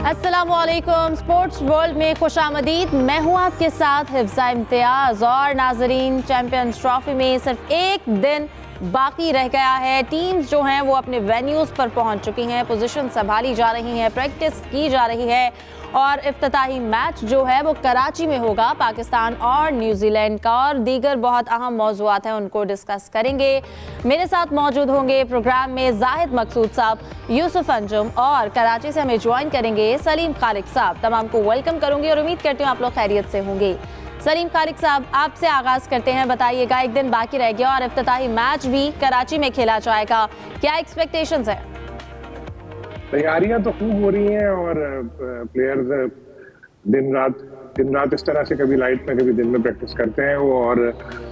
अस्सलामुअलैकुम। Sports world में खुशामदीद। मैं हूं आपके साथ हिफ्ज़ा इम्तियाज़। और नाजरीन, चैंपियंस ट्रॉफी में सिर्फ एक दिन बाकी रह गया है। टीम्स जो हैं वो अपने वेन्यूज़ पर पहुंच चुकी हैं, पोजीशन संभाली जा रही हैं, प्रैक्टिस की जा रही है और इफ्तिताही मैच जो है वो कराची में होगा पाकिस्तान और न्यूजीलैंड का। और दीगर बहुत अहम मौज़ूआत हैं, उनको डिस्कस करेंगे। मेरे साथ मौजूद होंगे प्रोग्राम में जाहिद मकसूद साहब, यूसुफ अंजुम और कराची से हमें ज्वाइन करेंगे सलीम खालिक साहब। तमाम को वेलकम करूंगी और उम्मीद करती हूँ आप लोग खैरियत से होंगे। सलीम खालिक साहब, आपसे आगाज करते हैं। बताइएगा, एक दिन बाकी रह गया और इफ्तिताही मैच भी कराची में खेला जाएगा, क्या एक्सपेक्टेशंस है? तैयारियां तो खूब हो रही हैं और प्लेयर्स दिन रात इस तरह से कभी लाइट में कभी दिन में प्रैक्टिस करते हैं वो। और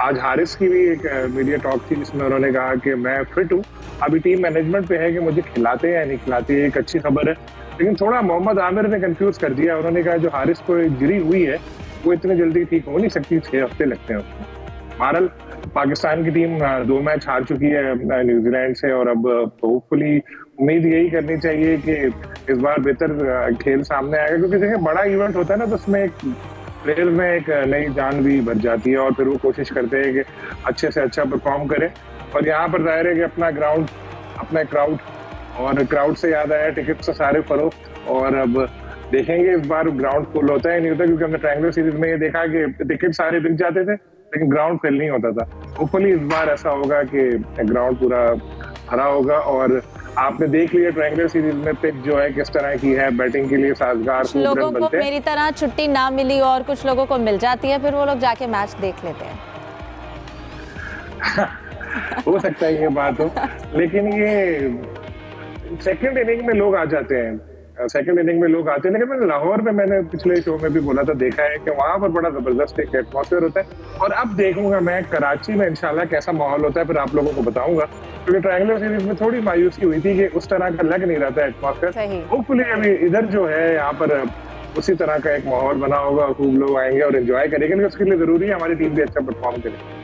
आज हारिस की भी एक मीडिया टॉक थी जिसमें उन्होंने कहा कि मैं फिट हूँ, अभी टीम मैनेजमेंट पे है कि मुझे खिलाते हैं या नहीं खिलाते। एक अच्छी खबर है, लेकिन थोड़ा मोहम्मद आमिर ने कंफ्यूज कर दिया। उन्होंने कहा जो हारिस को इंजरी हुई है वो इतनी जल्दी ठीक हो नहीं सकती, 6 हफ्ते लगते हैं उसको। बहरहाल पाकिस्तान की टीम 2 मैच हार चुकी है न्यूजीलैंड से और अब होपफुली उम्मीद यही करनी चाहिए कि इस बार बेहतर खेल सामने आएगा, क्योंकि देखिए बड़ा इवेंट होता है ना, तो उसमें एक प्लेयर में एक नई जान भी भर जाती है और फिर वो कोशिश करते हैं कि अच्छे से अच्छा परफॉर्म करें। और यहाँ पर जाहिर है कि अपना ग्राउंड, अपना क्राउड, और क्राउड से याद आया टिकट से सारे फरोख्त। और अब देखेंगे इस बार ग्राउंड फुल होता है नहीं होता, क्योंकि हमने ट्रायंगल सीरीज में ये देखा कि टिकट सारे बिक जाते थे लेकिन ग्राउंड फिल नहीं होता था। होपफुली इस बार ऐसा होगा कि ग्राउंड पूरा भरा होगा। और आपने देख लिया ट्रायंगल सीरीज में पिच जो है किस तरह की है, बैटिंग के लिए साजगार। कुछ लोगों को मेरी तरह छुट्टी ना मिली और कुछ लोगों को मिल जाती है, फिर वो लोग जाके मैच देख लेते हैं। हो सकता है ये बात हो, लेकिन ये सेकंड इनिंग में लोग आ जाते हैं, सेकंड इनिंग में लोग आते हैं। लेकिन मैंने लाहौर में, मैंने पिछले शो में भी बोला था, देखा है कि वहां पर बड़ा जबरदस्त एक एटमॉस्फेयर होता है। और अब देखूंगा मैं कराची में इंशाल्लाह कैसा माहौल होता है, फिर आप लोगों को बताऊंगा। क्योंकि ट्रायंगुलर सीरीज में थोड़ी मायूसी हुई थी कि उस तरह का लग नहीं रहा था एटमॉस्फेयर। होपफुली अभी इधर जो है यहाँ पर उसी तरह का एक माहौल बना होगा, खूब लोग आएंगे और एंजॉय करेंगे। लेकिन उसके लिए जरूरी है हमारी टीम भी अच्छा परफॉर्म करे।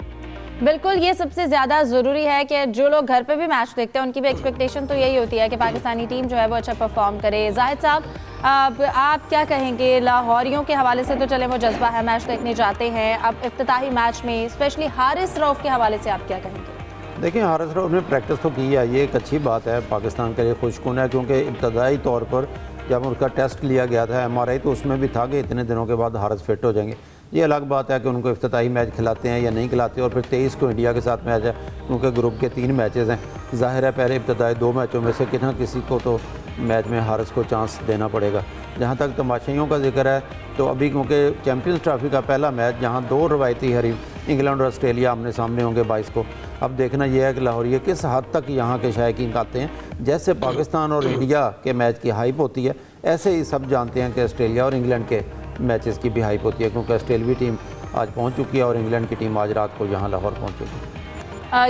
बिल्कुल, ये सबसे ज़्यादा ज़रूरी है कि जो लोग घर पे भी मैच देखते हैं उनकी भी एक्सपेक्टेशन तो यही होती है कि पाकिस्तानी टीम जो है वो अच्छा परफॉर्म करे। जाहिद साहब, आप क्या कहेंगे? लाहौरियों के हवाले से तो चले वो जज्बा है, मैच देखने जाते हैं, अब इफ्तिताही मैच में स्पेशली हारिस रऊफ के हवाले से आप क्या कहेंगे? देखिए, हारिस रऊफ ने प्रैक्टिस तो की है, ये एक अच्छी बात है, पाकिस्तान के लिए खुशकुन है। क्योंकि इब्तदाई तौर पर जब उनका टेस्ट लिया गया था MRI, तो उसमें भी था कि इतने दिनों के बाद हारिस फिट हो जाएंगे। ये अलग बात है कि उनको इफ्तिताही मैच खिलाते हैं या नहीं खिलाते। और फिर 23 को इंडिया के साथ मैच है, क्योंकि ग्रुप के 3 मैचेस हैं। जाहिर है पहले इब्तिदाई 2 मैचों में से किसी को तो मैच में हारिस को चांस देना पड़ेगा। जहाँ तक तमाशाइयों का जिक्र है, तो अभी क्योंकि चैम्पियंस ट्रॉफी का पहला मैच, जहाँ 2 रवायती हरीफ इंग्लैंड और ऑस्ट्रेलिया आमने सामने होंगे 22 को। अब देखना यह है कि लाहौरिया किस हद तक यहाँ के शायकीन आते हैं। जैसे पाकिस्तान और इंडिया के मैच की हाइप होती है, ऐसे ही सब जानते हैं कि ऑस्ट्रेलिया और इंग्लैंड के मैचेस की भी हाइप होती है, क्योंकि ऑस्ट्रेलियावी टीम आज पहुंच चुकी है और इंग्लैंड की टीम आज रात को यहाँ लाहौर पहुंच चुकी है।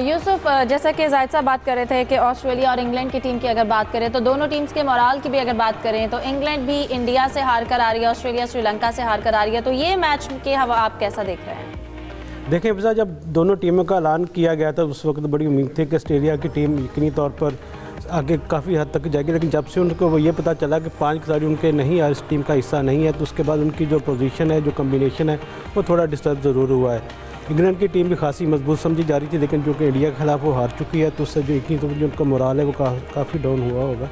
यूसुफ, जैसा कि जाहिद साहब बात कर रहे थे कि ऑस्ट्रेलिया और इंग्लैंड की टीम की अगर बात करें तो दोनों टीम्स के मोराल की भी अगर बात करें तो इंग्लैंड भी इंडिया से हार कर आ रही है, ऑस्ट्रेलिया श्रीलंका से हार कर आ रही है। तो ये मैच के हवा आप कैसा देख रहे हैं? देखिए हिफ्ज़ा, जब दोनों टीमों का ऐलान किया गया था उस वक्त बड़ी उम्मीद थी कि ऑस्ट्रेलिया की टीम यकीनी तौर पर आगे काफ़ी हद तक जाएगी। लेकिन जब से उनको वो ये पता चला कि 5 खिलाड़ी उनके नहीं है, इस टीम का हिस्सा नहीं है, तो उसके बाद उनकी जो पोजीशन है, जो कम्बिनेशन है, वो थोड़ा डिस्टर्ब ज़रूर हुआ है। इंग्लैंड की टीम भी खासी मजबूत समझी जा रही थी, लेकिन जो कि इंडिया के खिलाफ वो हार चुकी है, तो उससे जो यकीन तौर पर जो उनका मोराल है वो काफ़ी डाउन हुआ होगा।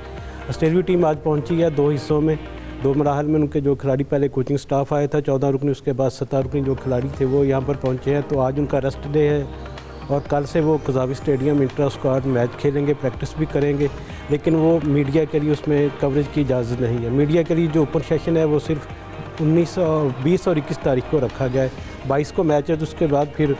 ऑस्ट्रेलियावी टीम आज पहुँची है 2 हिस्सों में, 2 मराहल में। उनके जो खिलाड़ी पहले कोचिंग स्टाफ आया था 14 रुकनी, उसके बाद 17 रुकनी जो खिलाड़ी थे वो यहाँ पर पहुँचे हैं। तो आज उनका रेस्ट डे है और कल से वो कज़ावी स्टेडियम इंट्रा स्क्वाड मैच खेलेंगे, प्रैक्टिस भी करेंगे। लेकिन वो मीडिया के लिए उसमें कवरेज की इजाज़त नहीं है। मीडिया के लिए जो ओपन सेशन है वो सिर्फ 19, 20 और 21 तारीख को रखा गया है। 22 को मैच है, तो उसके बाद फिर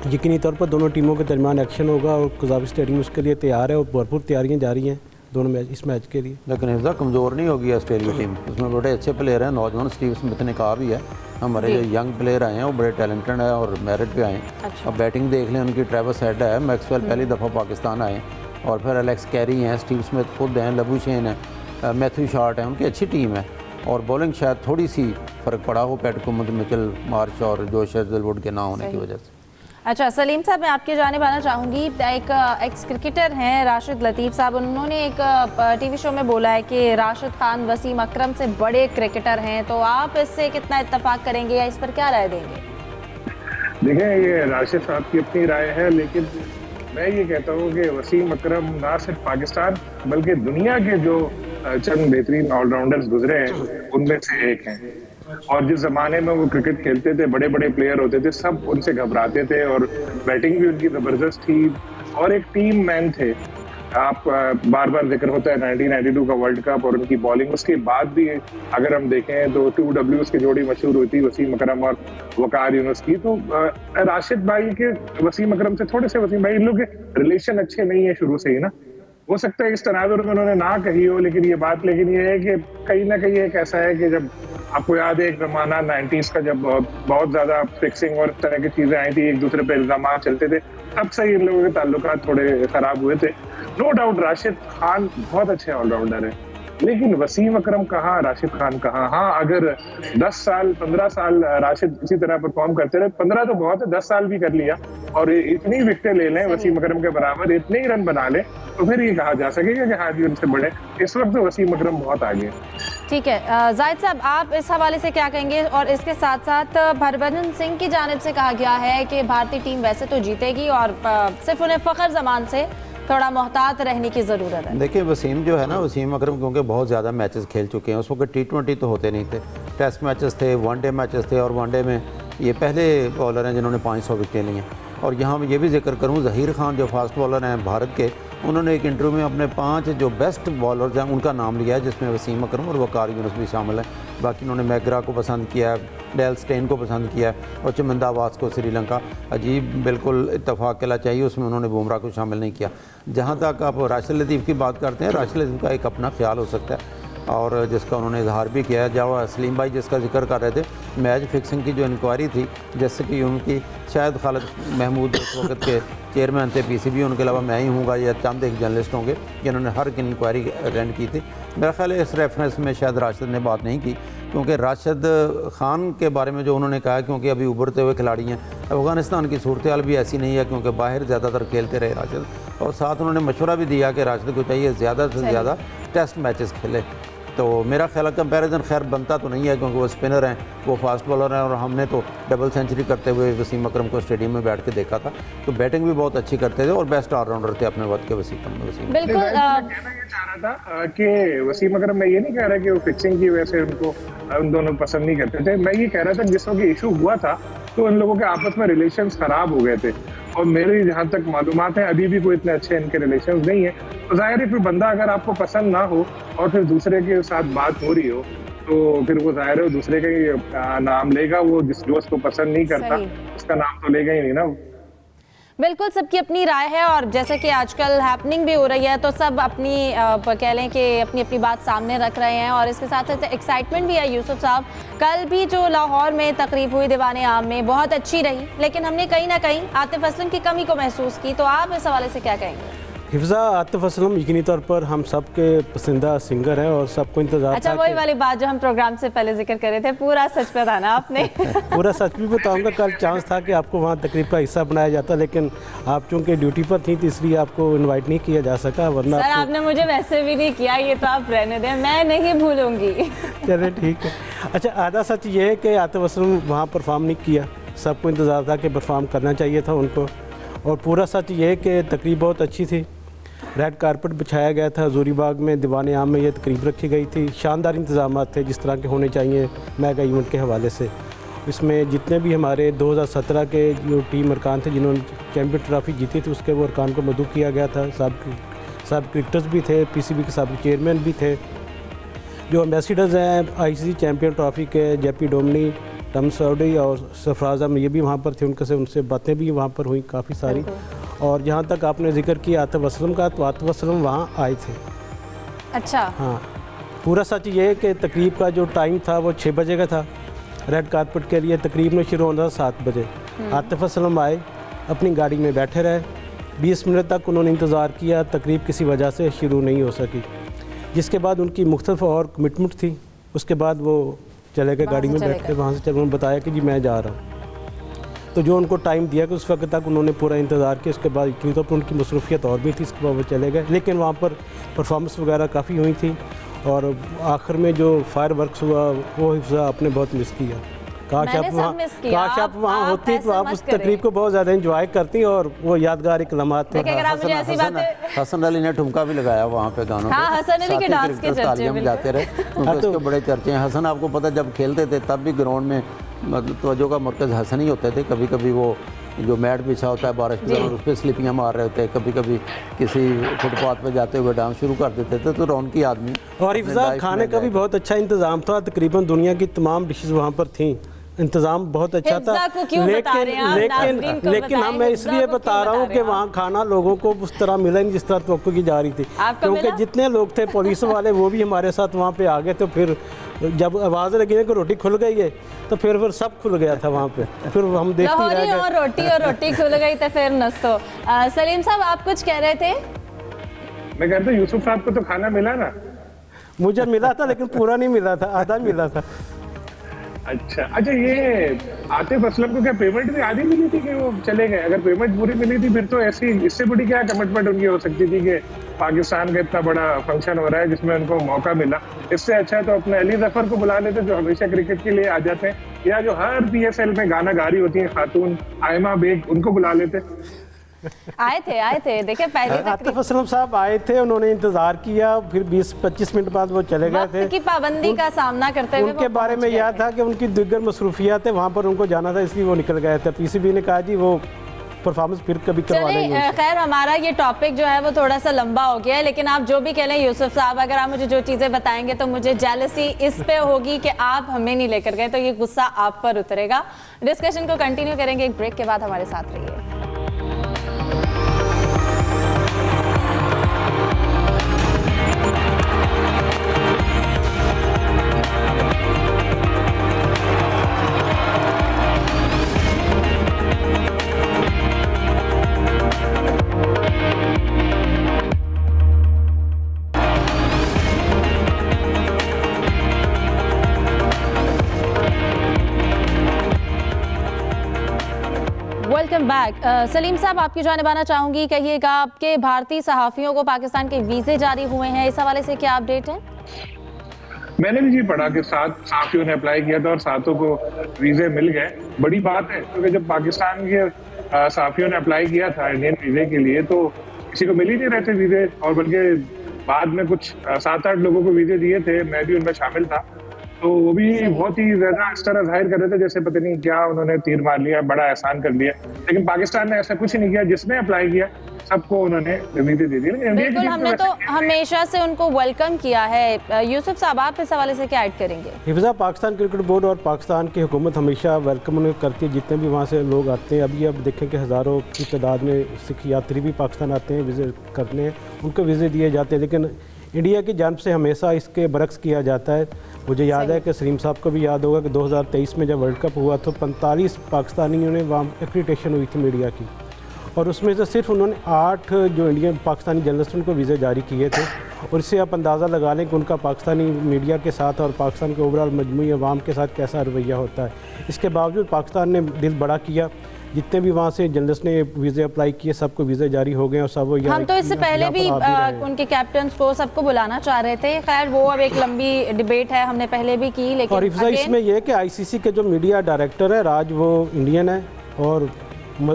यकीनी तौर पर दोनों टीमों के दरमियान एक्शन होगा और कज़ावी स्टेडियम उसके लिए तैयार है और भरपूर तैयारियाँ जारी हैं दोनों मैच, इस मैच के लिए। लेकिन हिफ्ज़ा, कमज़ोर नहीं होगी ऑस्ट्रेलिया टीम, उसमें बड़े अच्छे प्लेयर हैं, नौजवान। स्टीव स्मिथ ने कहा भी है हमारे जो यंग प्लेयर आए हैं वो बड़े टैलेंटेड है और मेरिट पे आए हैं। अच्छा। अब बैटिंग देख लें उनकी, ट्रेविस हेड है, मैक्सवेल पहली दफ़ा पाकिस्तान आए, और फिर एलेक्स कैरी हैं, स्टीव स्मिथ खुद हैं, लबुशेन है, मैथ्यू शॉर्ट हैं, उनकी अच्छी टीम है। और बॉलिंग शायद थोड़ी सी फ़र्क पड़ा हो पैट कुमिंस, मिचेल मार्श और जोश हेज़लवुड के ना होने की वजह से। अच्छा सलीम साहब, मैं आपके जाने आना चाहूँगी। एक एक्स क्रिकेटर हैं राशिद लतीफ़ साहब, उन्होंने एक टीवी शो में बोला है कि राशिद खान वसीम अकरम से बड़े क्रिकेटर हैं, तो आप इससे कितना इत्तेफाक करेंगे या इस पर क्या राय देंगे? देखें, ये राशिद साहब की अपनी राय है, लेकिन मैं ये कहता हूँ कि वसीम अकरम ना सिर्फ पाकिस्तान बल्कि दुनिया के जो चंद बेहतरीन ऑलराउंडर्स गुजरे हैं उनमें से एक हैं। और जिस जमाने में वो क्रिकेट खेलते थे, बड़े बड़े प्लेयर होते थे, सब उनसे घबराते थे और बैटिंग भी उनकी जबरदस्त थी और एक टीम मैन थे। आप बार बार जिक्र होता है 1992 का वर्ल्ड कप और उनकी बॉलिंग। उसके बाद भी अगर हम देखें तो 2 Ws की जोड़ी मशहूर हुई थी, वसीम अकरम और वकार यूनुस की। तो राशिद भाई के वसीम अकरम से थोड़े से वसीम भाई इन लोग के रिलेशन अच्छे नहीं है शुरू से ही ना। हो सकता है इस तनाजुर में उन्होंने ना कही हो, लेकिन ये है कि कहीं ना कहीं एक ऐसा है कि जब आपको याद है एक जमाना 90s का जब बहुत ज्यादा फिक्सिंग और इस तरह की चीजें आई थी, एक दूसरे पे इल्जाम चलते थे, तब से इन लोगों के ताल्लुकात थोड़े खराब हुए थे। नो डाउट राशिद खान बहुत अच्छे ऑलराउंडर है, लेकिन वसीम अकरम कहाँ, राशिद खान कहाँ। हाँ, अगर 10 साल 15 साल राशिद इसी तरह परफॉर्म करते रहे, 15 तो बहुत है, 10 साल भी कर लिया और इतनी विकेटें ले लें वसीम अकरम के बराबर, इतने ही रन बना ले, तो फिर ये कहा जा सकेगा कि हाँ जी उनसे बड़े। इस वक्त तो वसीम अकरम बहुत आगे। ठीक है जाहिद साहब, आप इस हवाले से क्या कहेंगे? और इसके साथ साथ हरभजन सिंह की जानिब से कहा गया है कि भारतीय टीम वैसे तो जीतेगी और सिर्फ उन्हें फ़खर ज़मान से थोड़ा मोहतात रहने की ज़रूरत है। देखिए, वसीम जो है ना, वसीम अकरम क्योंकि बहुत ज़्यादा मैचेस खेल चुके हैं, उस वक्त T20 तो होते नहीं थे, टेस्ट मैचेस थे, वनडे मैचेस थे, और वनडे में ये पहले बॉलर हैं जिन्होंने 500 विकेटें ली हैं। और यहाँ मैं ये भी जिक्र करूँ, ज़हीर खान जो फास्ट बॉलर हैं भारत के, उन्होंने एक इंटरव्यू में अपने 5 जो बेस्ट बॉलर्स हैं उनका नाम लिया है, जिसमें वसीम अकरम और वकार यूनुस भी शामिल हैं। बाकी उन्होंने मैकग्रा को पसंद किया है, डेल स्टेन को पसंद किया है और चमिंदा वास को श्रीलंका। अजीब बिल्कुल इत्तफाक कहना चाहिए, उसमें उन्होंने बुमराह को शामिल नहीं किया। जहाँ तक आप राशिद लतीफ़ की बात करते हैं, राशिद लतीफ़ का एक अपना ख्याल हो सकता है और जिसका उन्होंने इजहार भी किया है। जब सलीम भाई जिसका जिक्र कर रहे थे, मैच फिक्सिंग की जो इंक्वायरी थी, जैसे कि उनकी शायद खालिद महमूद उस वक्त के चेयरमैन थे PCB, उनके अलावा मैं ही हूँगा या चंद एक जर्नलिस्ट होंगे जिन्होंने हर की इंक्वायरी अटेंड की थी। मेरा ख्याल है इस रेफरेंस में शायद राशिद ने बात नहीं की, क्योंकि राशिद खान के बारे में जो उन्होंने कहा, क्योंकि अभी उभरते हुए खिलाड़ी हैं, अफ़गानिस्तान की सूरत हाल भी ऐसी नहीं है क्योंकि बाहर ज़्यादातर खेलते रहे राशिद, और साथ उन्होंने मशवरा भी दिया कि राशिद को चाहिए ज़्यादा से ज़्यादा टेस्ट मैचेस खेले। तो मेरा ख्याल कंपैरिजन खैर बनता तो नहीं है, क्योंकि वो स्पिनर हैं, वो फास्ट बॉलर हैं, और हमने तो डबल सेंचुरी करते हुए वसीम अकरम को स्टेडियम में बैठ के देखा था। तो बैटिंग भी बहुत अच्छी करते थे और बेस्ट ऑलराउंडर थे अपने वक्त के वसीम। बिल्कुल मैं ये चाह रहा था कि वसीम अकरम, मैं ये नहीं कह रहा कि वो फिक्सिंग की वजह से उनको उन दोनों पसंद नहीं करते थे। मैं ये कह रहा था जिस वक्त इशू हुआ था तो इन लोगों के आपस में रिलेशंस खराब हो गए थे, और मेरी जहाँ तक मालूमात है अभी भी कोई इतने अच्छे इनके रिलेशंस नहीं है। तो जाहिर है फिर बंदा अगर आपको पसंद ना हो और फिर दूसरे के साथ बात हो रही हो, तो फिर वो जाहिर है दूसरे का ही नाम लेगा। वो जिस जो उसको पसंद नहीं करता उसका नाम तो लेगा ही नहीं ना। बिल्कुल, सबकी अपनी राय है, और जैसे कि आजकल हैपनिंग भी हो रही है तो सब अपनी कह लें कि अपनी अपनी बात सामने रख रहे हैं, और इसके साथ साथ एक्साइटमेंट भी है। यूसुफ साहब, कल भी जो लाहौर में तकरीब हुई दीवाने आम में बहुत अच्छी रही, लेकिन हमने कहीं ना कहीं आतिफ असलम की कमी को महसूस की, तो आप इस हवाले से क्या कहेंगे? हिफ्जा आतिफ असलम यकीनी तौर पर हम सब के पसंदीदा सिंगर हैं और सबको इंतजार अच्छा, वही वाली बात जो हम प्रोग्राम से पहले जिक्र कर रहे थे, पूरा सच बताना आपने। पूरा सच भी बताऊंगा। कल चांस था कि आपको वहाँ तकरीब का हिस्सा बनाया जाता, लेकिन आप चूंकि ड्यूटी पर थी तो इसलिए आपको इन्वाइट नहीं किया जा सका, वरना सर आपने मुझे वैसे भी नहीं किया, ये तो आप रहने दें, मैं नहीं भूलूंगी। चलिए ठीक है। अच्छा, आधा सच ये है कि आतिफ असलम वहाँ परफॉर्म नहीं किया, सबको इंतज़ार था कि परफॉर्म करना चाहिए था उनको, और पूरा सच ये है कि तकरीब बहुत अच्छी थी। रेड कारपेट बिछाया गया था हजूरी बाग में, दीवाने आम में ये तकरीब रखी गई थी। शानदार इंतजाम थे जिस तरह के होने चाहिए मेगा इवेंट के हवाले से। इसमें जितने भी हमारे 2017 के जो टीम अरकान थे जिन्होंने चैम्पियन ट्रॉफी जीती थी, उसके वो अरकान को मदऊ किया गया था। सब क्रिकेटर्स भी थे, PCB के सब चेयरमैन भी थे। जो एम्बेसडर्स हैं ICC चैम्पियन ट्रॉफी के, जेपी डोमनी, टम सऊदी और सरफराज अहमद, ये भी वहाँ पर थे, उनसे बातें भी वहाँ पर हुई काफ़ी सारी। और जहाँ तक आपने जिक्र किया आतिफ असलम का, तो आतिफ असलम वहाँ आए थे। अच्छा, हाँ, पूरा सच ये है कि तकरीब का जो टाइम था वो 6 बजे का था। रेड कारपेट के लिए तकरीब में शुरू होना था 7 बजे। आतिफ असलम आए, अपनी गाड़ी में बैठे रहे, 20 मिनट तक उन्होंने इंतज़ार किया, तकरीब किसी वजह से शुरू नहीं हो सकी, जिसके बाद उनकी मुख्तलिफ और कमिटमेंट थी। उसके बाद वो चले गए, गाड़ी में बैठ के वहाँ से चल, उन्होंने बताया कि जी मैं जा रहा हूँ। तो जो उनको टाइम दिया कि उस वक्त तक उन्होंने पूरा इंतज़ार किया, उसके बाद इतनी तो उनकी मसरूफियत और भी थी, इसके बाद वो चले गए। लेकिन वहाँ पर परफॉर्मेंस वगैरह काफ़ी हुई थी और आखिर में जो फायर वर्क्स हुआ वो हिफ्ज़ा आपने बहुत मिस किया। काश आप वहाँ होती तो आप उस तकरीब को बहुत ज़्यादा एंजॉय करती और वो यादगार एक लम्हात थे। हसन अली ने ठुमका भी लगाया वहाँ पे गानों हाँ, हसन अली के डांस के चर्चे में जाते रहे, उसके बड़े चर्चे हैं। हसन आपको पता जब खेलते थे तब भी ग्राउंड में मतलब तवज्जो का मरकज़ हसन ही होते थे। कभी कभी वो जो मैट बिछा होता है बारिश के दौरान उस पर स्लिपियाँ मार रहे होते हैं, कभी कभी किसी फुटपाथ पे जाते हुए डांस शुरू कर देते थे। तो रौनकी आदमी और हिफ्ज़ा खाने का भी बहुत अच्छा इंतज़ाम था, तकरीबन दुनिया की तमाम डिशेज़ वहाँ पर थी, इंतज़ाम बहुत अच्छा था। लेकिन हम मैं इसलिए बता रहा हूँ कि वहाँ खाना लोगों को उस तरह मिला नहीं जिस तरह तवक्को की जा रही थी, क्योंकि जितने लोग थे पुलिस वाले वो भी हमारे साथ वहाँ पे आ गए। तो फिर जब आवाज़ लगी ना कि रोटी खुल गई है तो फिर सब खुल गया था वहाँ पे, फिर हम देखते रह गए। और रोटी खुल गई तो फिर नस्तो। सलीम साहब आप कुछ कह रहे थे? मैं कहता यूसुफ साहब को तो खाना मिला ना? मुझे मिला था लेकिन पूरा नहीं मिला था, आधा मिला था। अच्छा, ये आतिफ असलम को क्या पेमेंट भी आधी मिली थी कि वो चले गए? अगर पेमेंट पूरी मिली थी फिर तो ऐसी इससे बड़ी क्या कमिटमेंट उनकी हो सकती थी कि पाकिस्तान का इतना बड़ा फंक्शन हो रहा है जिसमें उनको मौका मिला। इससे अच्छा तो अपने अली जफर को बुला लेते जो हमेशा क्रिकेट के लिए आ जाते हैं, या जो हर PSL में गाना गा रही होती है खातून आयमा बेग, उनको बुला लेते। आए थे देखिए पहले आतिफ असलम साहब आए थे, उन्होंने इंतजार किया, फिर 20-25 मिनट बाद वो चले गए थे। की पाबंदी का सामना करते हुए उनके बारे में यह था कि उनकी दिग्गर मसरूफियात है, वहाँ पर उनको जाना था इसलिए वो निकल गए थे। PCB ने कहा जी वो परफॉर्मेंस फिर कभी करवा लेंगे। खैर हमारा ये टॉपिक जो है वो थोड़ा सा लंबा हो गया है, लेकिन आप जो भी कह लें यूसुफ साहब, अगर आप मुझे जो चीज़ें बताएंगे तो मुझे जेलसी इस पे होगी कि आप हमें नहीं लेकर गए, तो ये गुस्सा आप पर उतरेगा। डिस्कशन को कंटिन्यू करेंगे एक ब्रेक के बाद, हमारे साथ रहिए। Welcome back. सलीम साहब आपकी जानिबाना चाहूंगी, कहिएगा आपके भारतीय सहाफियों को पाकिस्तान के वीज़े जारी हुए हैं, इस हवाले से क्या अपडेट है? मैंने भी जी पढ़ा कि 7 सहाफियों ने अप्लाई किया था और 7 को वीजे मिल गए। बड़ी बात है क्योंकि जब पाकिस्तान के सहाफियों ने अप्लाई किया था इंडियन वीजे के लिए तो किसी को मिल ही नहीं रहे थे वीजे, और बल्कि बाद में कुछ 7-8 लोगों को वीजे दिए थे, मैं भी उनमें शामिल था। तो वो भी बहुत ही ज्यादा इस तरह जाहिर कर रहे थे जैसे पता नहीं क्या उन्होंने तीर मार लिया, बड़ा एहसान कर दिया। लेकिन पाकिस्तान ने ऐसा कुछ नहीं किया, जिसने अप्लाई किया सबको उन्होंने वीजे दे दी। बिल्कुल, हमने तो हमेशा से उनको वेलकम किया है। यूसुफ साहब आप इस हवाले से क्या ऐड करेंगे? हिफ्ज़ा, पाकिस्तान क्रिकेट बोर्ड और पाकिस्तान की हुकूमत हमेशा वेलकम उन्हें करती है, जितने भी वहाँ से लोग आते हैं। अभी अब देखें कि हज़ारों की तादाद में सिख यात्री भी पाकिस्तान आते हैं विजिट करने, उनको वीज़े दिए जाते हैं। लेकिन इंडिया की जानिब से हमेशा इसके बरक्स किया जाता है। मुझे याद है कि सलीम साहब को भी याद होगा कि 2023 में जब वर्ल्ड कप हुआ तो 45 पाकिस्तानियों ने वहाँ एक्रीडिटेशन हुई थी मीडिया की, और उसमें से सिर्फ उन्होंने 8 जो इंडियन पाकिस्तानी जर्नलिस्ट उनको वीज़े जारी किए थे। और इससे आप अंदाज़ा लगा लें कि उनका पाकिस्तानी मीडिया के साथ और पाकिस्तान के ओवरऑल मजमूई अवाम के साथ कैसा रवैया होता है। इसके बावजूद पाकिस्तान ने दिल बड़ा किया, जितने भी वहाँ से जर्नलिस्ट ने वीज़े अप्लाई किए सबको वीज़े जारी हो गए और सब वो हम तो इससे पहले भी उनके कैप्टन को सबको बुलाना चाह रहे थे। खैर वो अब एक लंबी डिबेट है, हमने पहले भी की। लेकिन और इसमें यह है कि ICC के जो मीडिया डायरेक्टर है राज, वो इंडियन है, और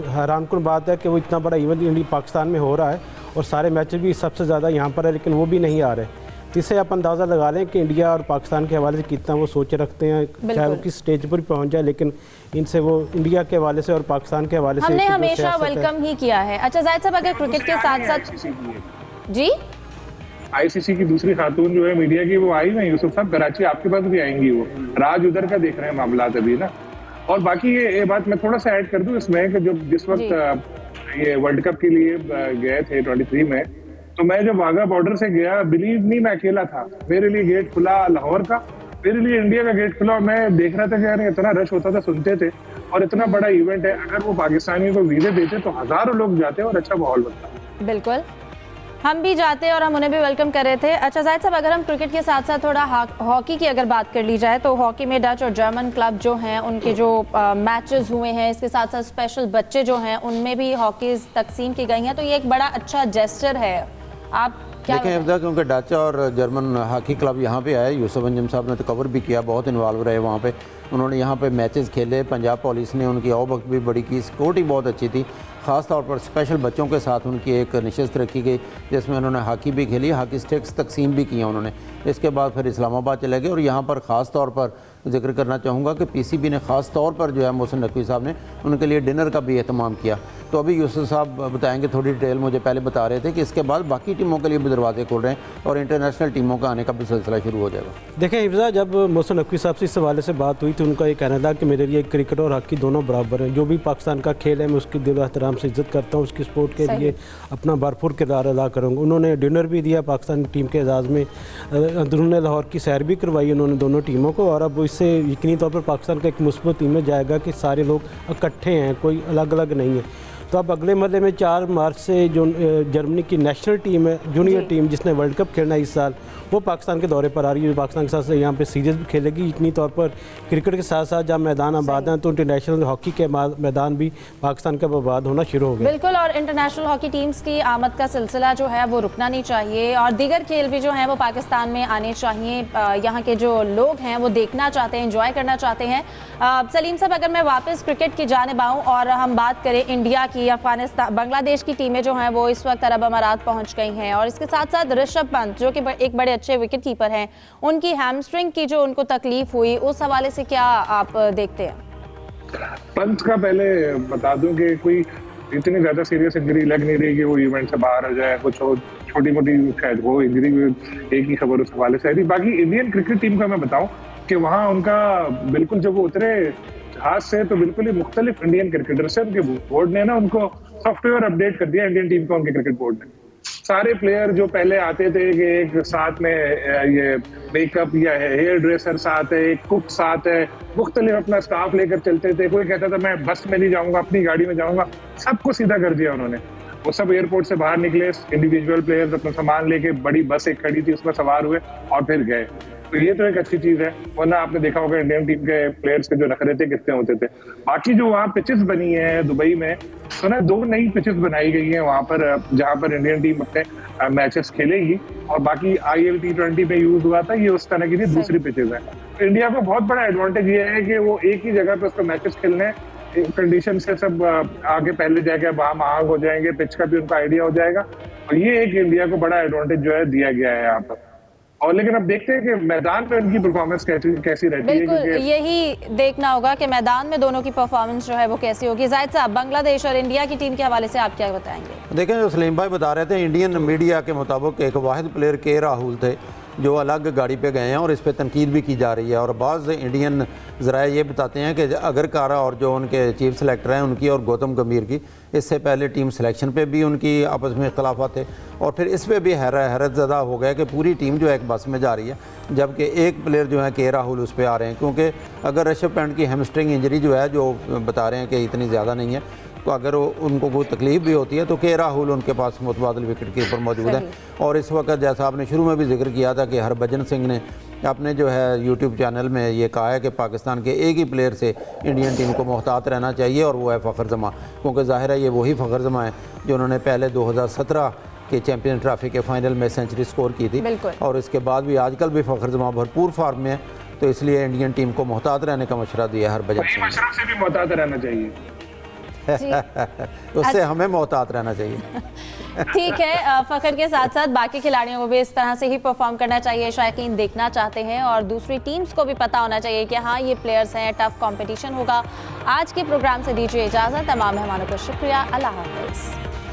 हैरानकुन बात है कि वो इतना बड़ा इवेंट इंडिया पाकिस्तान में हो रहा है और सारे मैच भी सबसे ज़्यादा यहाँ पर है, लेकिन वो भी नहीं आ रहे। इससे आप अंदाज़ा लगा लें कि इंडिया और पाकिस्तान के हवाले से कितना वो सोच रखते हैं, चाहे वो किस स्टेज पर पहुंच जाए, लेकिन इनसे वो इंडिया के हवाले से और पाकिस्तान के हवाले से हमने हमेशा वेलकम ही किया है। अच्छा जाहिद साहब, अगर क्रिकेट के साथ साथ जी ICC की दूसरी खातून जो है मीडिया की, वो आई ना यूसुफ साहब, कराची आपके पास भी आएंगी। वो राज उधर का देख रहे हैं मामला अभी ना। और बाकी ये बात मैं थोड़ा सा ऐड कर दूं इसमें कि जब जिस वक्त ये वर्ल्ड कप के लिए गए थे 23 में, तो मैं जब वाघा बॉर्डर से गया, बिलीव नहीं मैं अकेला था, मेरे लिए गेट खुला लाहौर का, मेरे लिए इंडिया का गेट खुला, और मैं देख रहा था कि यार इतना रश होता था, सुनते थे, और इतना बड़ा इवेंट है, अगर वो पाकिस्तानियों को वीजे देते तो हजारों लोग जाते और अच्छा माहौल बनता। बिल्कुल। हम भी जाते और हम उन्हें भी वेलकम कर रहे थे। अच्छा जाहिद साहब, अगर हम क्रिकेट के साथ साथ थोड़ा हॉकी की अगर बात कर ली जाए तो हॉकी में डच और जर्मन क्लब जो हैं उनके जो मैचेस हुए हैं, इसके साथ साथ स्पेशल बच्चे जो हैं उनमें भी हॉकीज तकसीम की गई हैं, तो ये एक बड़ा अच्छा जेस्चर है। आप क्या देखें इफ्ता, क्योंकि डच और जर्मन हॉकी क्लब यहाँ पे आए, यूसुफ अंजुम साहब ने तो कवर भी किया, बहुत इन्वॉल्व रहे वहाँ पे, उन्होंने यहाँ पे मैचेस खेले। पंजाब पुलिस ने उनकी आओ वक्त भी बड़ी की, सिक्योरिटी बहुत अच्छी थी। ख़ास तौर पर स्पेशल बच्चों के साथ उनकी एक नशस्त रखी गई जिसमें उन्होंने हॉकी भी खेली, हॉकी स्टिक्स तकसीम भी किया उन्होंने। इसके बाद फिर इस्लामाबाद चले गए और यहाँ पर ख़ास तौर पर जिक्र करना चाहूँगा कि पीसीबी ने ख़ास तौर पर जो है मोहसिन नकवी साहब ने उनके लिए डिनर का भी एहतमाम किया। तो अभी यूसुफ साहब बताएंगे थोड़ी डिटेल, मुझे पहले बता रहे थे कि इसके बाद बाकी टीमों के लिए भी दरवाजे खोल रहे हैं और इंटरनेशनल टीमों का आने का भी सिलसिला शुरू हो जाएगा। देखें हिफ्जा, जब मोहसिन नकवी साहब से इस हवाले से बात हुई तो उनका ये कहना था कि मेरे लिए क्रिकेट और हॉकी दोनों बराबर हैं, जो भी पाकिस्तान का खेल है मैं उसकी दिल एहतराम से इज्जत करता हूँ, उसकी सपोर्ट के लिए अपना भरपूर किरदार अदा करूँगा। उन्होंने डिनर भी दिया पाकिस्तान टीम के एजाज़ में, अंदरून लाहौर की सैर भी करवाई उन्होंने दोनों टीमों को, और अब इससे यकीनी तौर पर पाकिस्तान का एक मुस्बत इमेज जाएगा कि सारे लोग इकट्ठे हैं, कोई अलग अलग नहीं है। तो अब अगले मरले में 4 मार्च से जो जर्मनी की नेशनल टीम है, जूनियर टीम जिसने वर्ल्ड कप खेलना है इस साल, वो पाकिस्तान के दौरे पर आ रही है। पाकिस्तान के साथ यहाँ पे सीरीज़ भी खेलेगी। इतनी तौर पर क्रिकेट के साथ साथ जब मैदान आबाद हैं तो इंटरनेशनल हॉकी के मैदान भी पाकिस्तान का आबाद होना शुरू हो गया। बिल्कुल, और इंटरनेशनल हॉकी टीम्स की आमद का सिलसिला जो है वो रुकना नहीं चाहिए और दीगर खेल भी जो हैं वो पाकिस्तान में आने चाहिए। यहाँ के जो लोग हैं वो देखना चाहते हैं, इंजॉय करना चाहते हैं। सलीम साहब, अगर मैं वापस क्रिकेट की जानिब आऊँ और हम बात करें इंडिया की, अफगानिस्तान, बांग्लादेश की टीमें जो हैं वो इस वक्त अरब अमारात पहुँच गई हैं और इसके साथ साथ ऋषभ पंत जो कि एक बड़े अच्छे विकेट कीपर हैं, उनकी हैमस्ट्रिंग की जो उनको तकलीफ हुई, उस हवाले से क्या आप देखते हैं? पंत का पहले बता दूं कि कोई इतनी ज्यादा सीरियस इंजरी लग नहीं रही कि वो इवेंट से बाहर हो जाए, कुछ छोटी मोटी शायद वो इंजरी, एक ही खबर उस हवाले से आई। बाकी इंडियन क्रिकेट टीम का मैं बताऊं कि वहां उनका बिल्कुल जब वो उतरे जहाज से तो बिल्कुल ही मुख्तलिफ इंडियन क्रिकेटर से उनके बोर्ड ने ना उनको सॉफ्टवेयर अपडेट कर दिया इंडियन टीम का, उनके क्रिकेट बोर्ड ने। सारे प्लेयर जो पहले आते थे कि एक साथ में ये मेकअप या हेयर ड्रेसर साथ है, एक कुक साथ है, मुख्तलिफ अपना स्टाफ लेकर चलते थे। कोई कहता था मैं बस में नहीं जाऊंगा, अपनी गाड़ी में जाऊंगा, सबको सीधा कर दिया उन्होंने। वो सब एयरपोर्ट से बाहर निकले, इंडिविजुअल प्लेयर्स अपना सामान लेके, बड़ी बस एक खड़ी थी उसमें सवार हुए और फिर गए। तो ये तो एक अच्छी चीज है, वरना आपने देखा होगा इंडियन टीम के प्लेयर्स के जो नखरे थे कितने होते थे। बाकी जो वहाँ पिचेस बनी है दुबई में, तो ना 2 नई पिचेस बनाई गई हैं वहाँ पर, जहाँ पर इंडियन टीम अपने मैचेस खेलेगी, और बाकी IL T20 में यूज हुआ था, ये उस तरह की दूसरी पिचेस है। तो इंडिया को बहुत बड़ा एडवांटेज ये है कि वो एक ही जगह पे उसको मैचेस खेलने, कंडीशन से सब आगे पहले जाके वहां हो जाएंगे, पिच का भी उनका आइडिया हो जाएगा, और ये एक इंडिया को बड़ा एडवांटेज जो है दिया गया है यहाँ पर। और लेकिन अब देखते हैं कि मैदान पे उनकी परफॉर्मेंस कैसी रहती है। बिल्कुल, यही देखना होगा कि मैदान में दोनों की परफॉर्मेंस जो है वो कैसी होगी। जाहिद साहब, बांग्लादेश और इंडिया की टीम के हवाले से आप क्या बताएंगे? देखें, जो सलीम भाई बता रहे थे, इंडियन मीडिया के मुताबिक एक वाहिद प्लेयर के राहुल थे जो अलग गाड़ी पे गए हैं और इस पे तनकीद भी की जा रही है। और बाज़ इंडियन ज़राए ये बताते हैं कि अगर कारा और जो उनके चीफ सेलेक्टर हैं उनकी और गौतम गंभीर की, इससे पहले टीम सिलेक्शन पे भी उनकी आपस में इख्तलाफात थे और फिर इस पर भी हैरत ज़दा हो गया कि पूरी टीम जो है एक बस में जा रही है, जबकि एक प्लेयर जो है के राहुल उस पर आ रहे हैं। क्योंकि अगर ऋषभ पंत की हैमस्ट्रिंग इंजरी जो है, जो बता रहे हैं कि इतनी ज़्यादा नहीं है, तो अगर उनको कोई तकलीफ भी होती है तो के राहुल उनके पास मुतबादिल विकेट के ऊपर मौजूद है। और इस वक्त जैसा आपने शुरू में भी जिक्र किया था कि हरभजन सिंह ने अपने जो है यूट्यूब चैनल में ये कहा है कि पाकिस्तान के एक ही प्लेयर से इंडियन टीम को मोहतात रहना चाहिए और वो है फ़खर जमा, क्योंकि ज़ाहिर है ये वही फ़खर जमा है जो उन्होंने पहले 2017 के चैम्पियन ट्रॉफी के फाइनल में सेंचुरी स्कोर की थी और इसके बाद भी आजकल भी फ़खर जमा भरपूर फॉर्म में है। तो इसलिए इंडियन टीम को मोहतात रहने का मशवरा दिया है हरभजन सिंह से भी मोहतात रहना चाहिए। उससे हमें मोहतात रहना चाहिए। ठीक है, फ़खर के साथ साथ बाकी खिलाड़ियों को भी इस तरह से ही परफॉर्म करना चाहिए, शायकीन देखना चाहते हैं और दूसरी टीम्स को भी पता होना चाहिए कि हाँ ये प्लेयर्स हैं, टफ कंपटीशन होगा। आज के प्रोग्राम से दीजिए इजाज़त, तमाम मेहमानों को शुक्रिया, अल्लाह हाफ़िज़।